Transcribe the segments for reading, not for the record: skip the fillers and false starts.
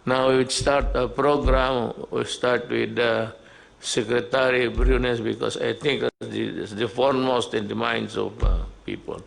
Now we would start a program. We start with Secretary Briones because I think that's the foremost in the minds of people.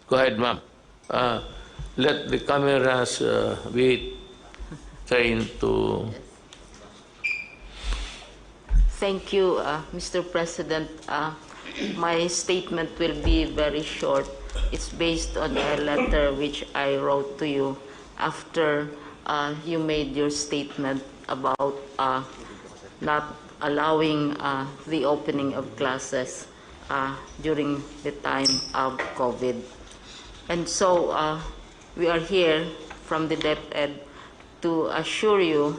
Go ahead, ma'am. Let the cameras be trained to... Thank you, Mr. President. My statement will be very short. It's based on a letter which I wrote to you after you made your statement about not allowing the opening of classes during the time of COVID. And so we are here from the Deped to assure you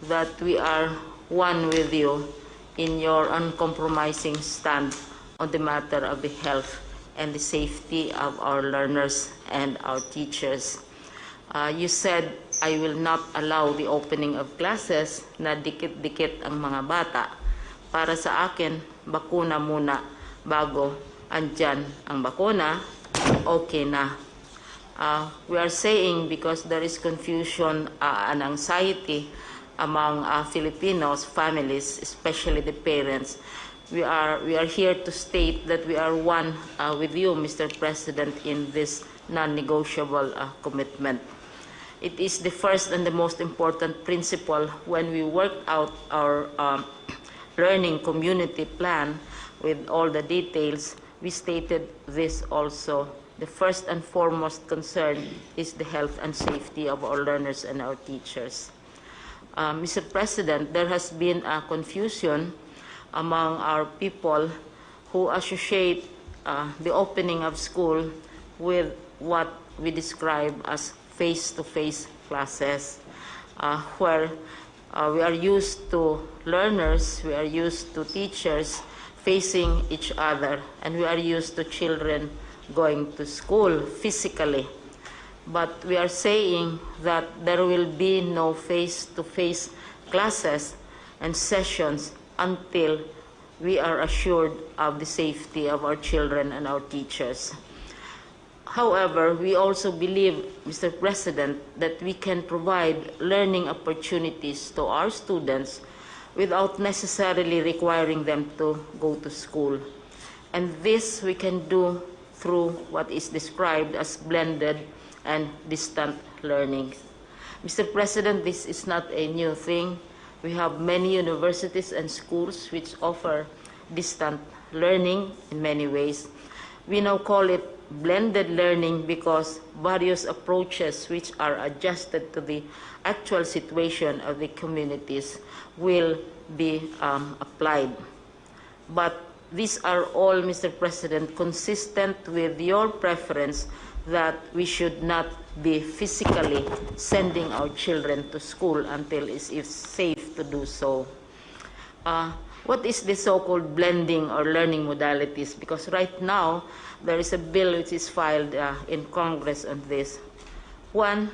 that we are one with you in your uncompromising stand on the matter of the health and the safety of our learners and our teachers. You said, I will not allow the opening of classes na dikit-dikit ang mga bata. Para sa akin, bakuna muna bago andyan ang bakuna, okay na. We are saying because there is confusion and anxiety among Filipinos, families, especially the parents. We are here to state that we are one with you, Mr. President, in this non-negotiable commitment. It is the first and the most important principle when we worked out our learning community plan with all the details. We stated this also. The first and foremost concern is the health and safety of our learners and our teachers. Mr. President, there has been a confusion among our people who associate the opening of school with what we describe as face-to-face classes, where we are used to learners, we are used to teachers facing each other, and we are used to children going to school physically. But we are saying that there will be no face-to-face classes and sessions until we are assured of the safety of our children and our teachers. However, we also believe, Mr. President, that we can provide learning opportunities to our students without necessarily requiring them to go to school. And this we can do through what is described as blended and distant learning. Mr. President, this is not a new thing. We have many universities and schools which offer distant learning in many ways. We now call it blended learning because various approaches which are adjusted to the actual situation of the communities will be applied. But these are all, Mr. President, consistent with your preference that we should not be physically sending our children to school until it is safe to do so. What is the so-called blending or learning modalities? Because right now, there is a bill which is filed in Congress on this. One,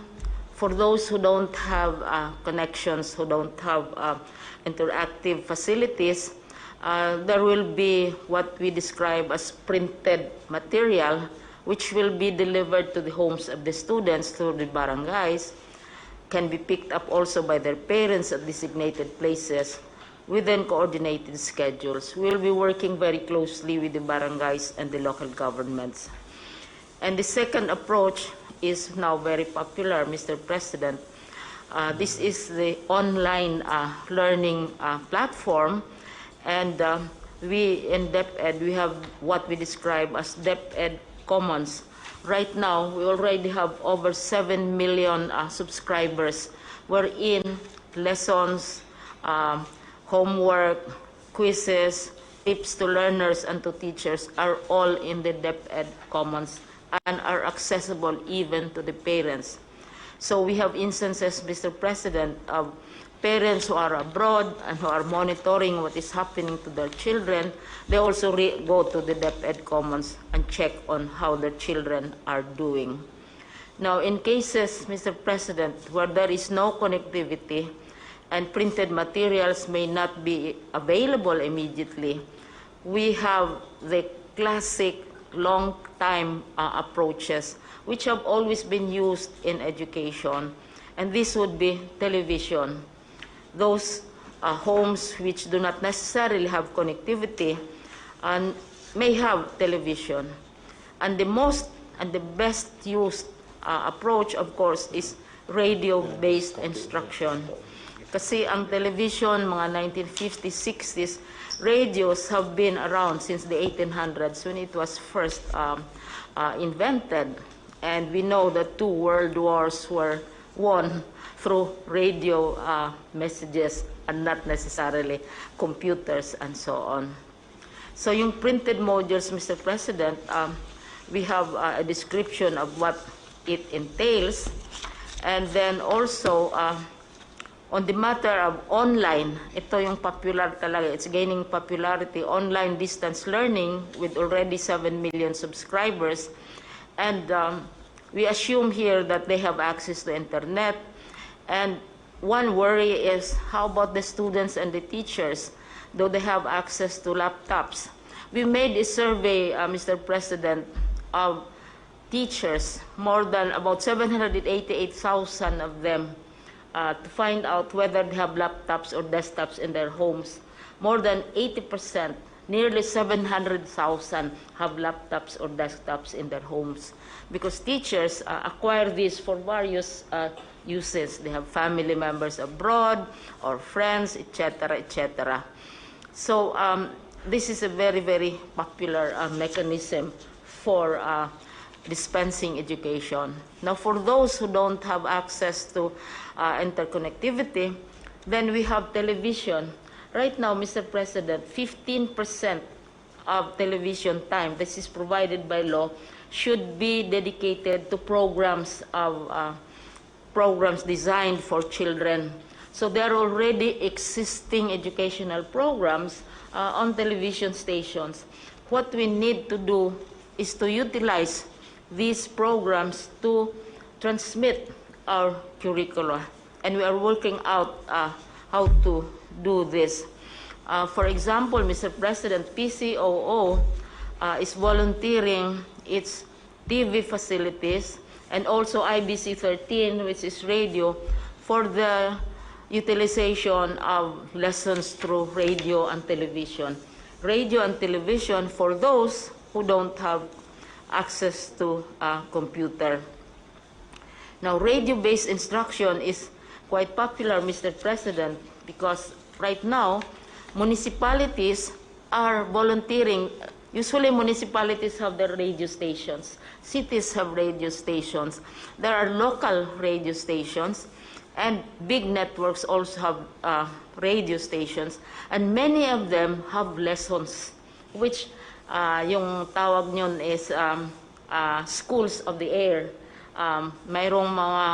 for those who don't have connections, who don't have interactive facilities, there will be what we describe as printed material which will be delivered to the homes of the students through the barangays, can be picked up also by their parents at designated places within coordinated schedules. We will be working very closely with the barangays and the local governments. And the second approach is now very popular, Mr. President. This is the online learning platform, and we in Deped, we have what we describe as Deped Commons. Right now, we already have over 7 million subscribers, wherein lessons, homework, quizzes, tips to learners and to teachers are all in the Deped Commons and are accessible even to the parents. So we have instances, Mr. President, of parents who are abroad and who are monitoring what is happening to their children. They also go to the Deped Commons and check on how their children are doing. Now, in cases, Mr. President, where there is no connectivity and printed materials may not be available immediately, we have the classic long-time approaches which have always been used in education, and this would be television. Those homes which do not necessarily have connectivity and may have television. And the most and the best used approach, of course, is radio-based instruction. Kasi ang television, mga 1950s, 60s, radios have been around since the 1800s when it was first invented. And we know that 2 world wars were won through radio messages and not necessarily computers and so on. So yung printed modules, Mr. President, we have a description of what it entails. And then also, on the matter of online, ito yung popular talaga, it's gaining popularity, online distance learning with already 7 million subscribers. And we assume here that they have access to internet. And one worry is, how about the students and the teachers? Do they have access to laptops? We made a survey, Mr. President, of teachers, more than about 788,000 of them, to find out whether they have laptops or desktops in their homes. More than 80%, nearly 700,000 have laptops or desktops in their homes. Because teachers acquire these for various uses. They have family members abroad or friends, etc., etc. So this is a very, very popular mechanism for dispensing education. Now, for those who don't have access to interconnectivity, then we have television. Right now, Mr. President, 15% of television time, this is provided by law, should be dedicated to programs designed for children. So there are already existing educational programs on television stations. What we need to do is to utilize these programs to transmit our curricula. And we are working out how to do this. For example, Mr. President, PCOO is volunteering its TV facilities and also IBC 13, which is radio, for the utilization of lessons through radio and television. Radio and television for those who don't have access to a computer. Now, radio-based instruction is quite popular, Mr. President, because right now, municipalities are volunteering. Usually, municipalities have their radio stations. Cities have radio stations. There are local radio stations, and big networks also have radio stations. And many of them have lessons, which yung tawag nyon is schools of the air. Mayroong mga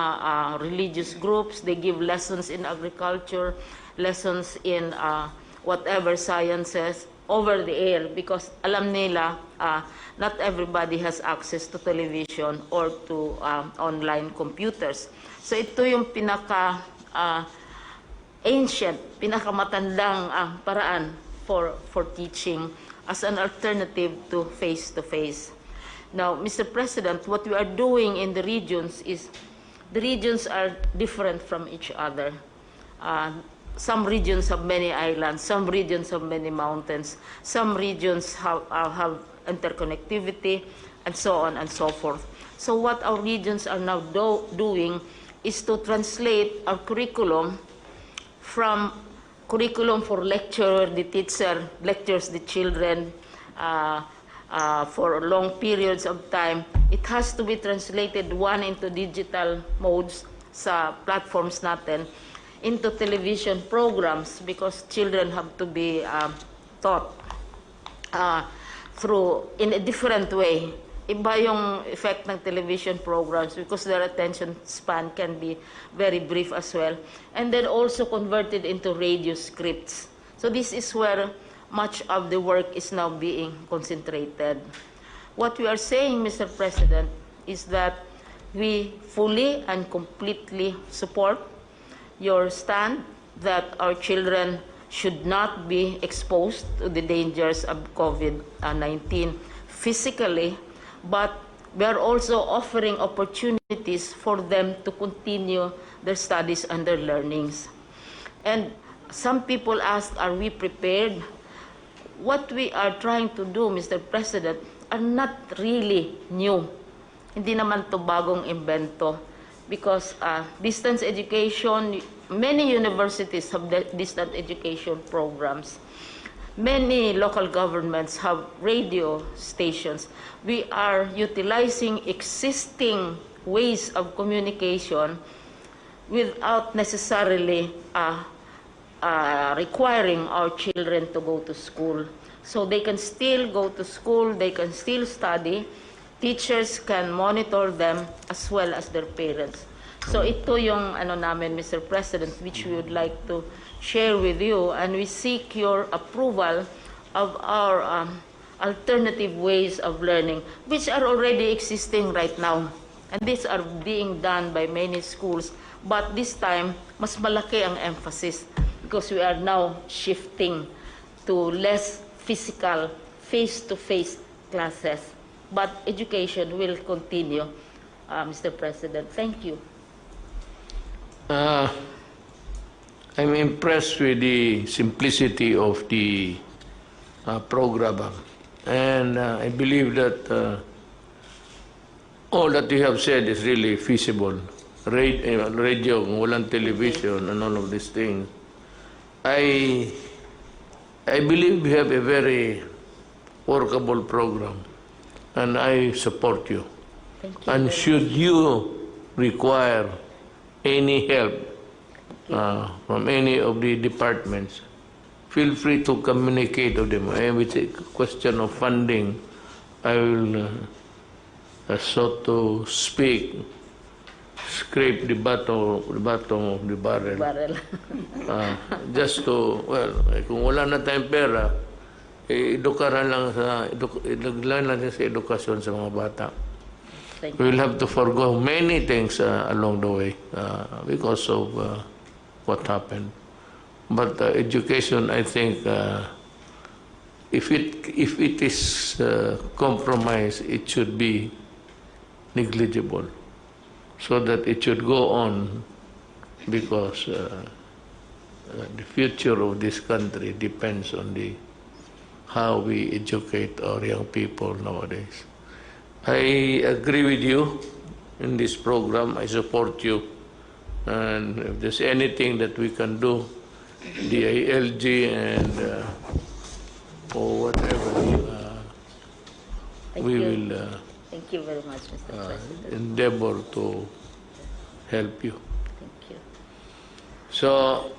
religious groups, they give lessons in agriculture, lessons in whatever sciences over the air, because alam nila not everybody has access to television or to online computers. So ito yung pinaka ancient, pinakamatandang paraan for teaching as an alternative to face-to-face. Now, Mr. President, what we are doing in the regions is, the regions are different from each other. Some regions have many islands, some regions have many mountains, some regions have interconnectivity, and so on and so forth. So what our regions are now doing is to translate our curriculum from curriculum for lecture, the teacher lectures the children for long periods of time. It has to be translated, one, into digital modes sa platforms natin, into television programs, because children have to be taught through in a different way. Iba yung effect ng television programs because their attention span can be very brief as well. And then also converted into radio scripts. So this is where much of the work is now being concentrated. What we are saying, Mr. President, is that we fully and completely support your stand that our children should not be exposed to the dangers of COVID-19 physically, but we are also offering opportunities for them to continue their studies and their learnings. And some people ask, are we prepared? What we are trying to do, Mr. President, are not really new. Hindi naman to bagong invento. Because distance education, many universities have distance education programs. Many local governments have radio stations. We are utilizing existing ways of communication without necessarily requiring our children to go to school. So they can still go to school, they can still study, teachers can monitor them as well as their parents. So ito yung namin, Mr. President, which we would like to share with you, and we seek your approval of our alternative ways of learning, which are already existing right now. And these are being done by many schools, but this time, mas malaki ang emphasis because we are now shifting to less physical, face-to-face classes. But education will continue, Mr. President. Thank you. I'm impressed with the simplicity of the program, and I believe that all that you have said is really feasible. Radio, walang television, and all of these things. I believe we have a very workable program, and I support you. Thank you. And should you require any help from any of the departments, feel free to communicate with them. And with a question of funding, I will, so to speak, scrape the bottom of the barrel. Just to, well, kung wala na tayong pera, edukaran lang natin sa edukasyon sa mga bata. We will have to forgo many things along the way because of what happened. But education, I think, if it is compromised, it should be negligible, so that it should go on, because the future of this country depends on how we educate our young people nowadays. I agree with you in this program. I support you. And if there's anything that we can do, the ALG and or whatever, we will Thank you very much, Mr. President. endeavor to help you. Thank you. So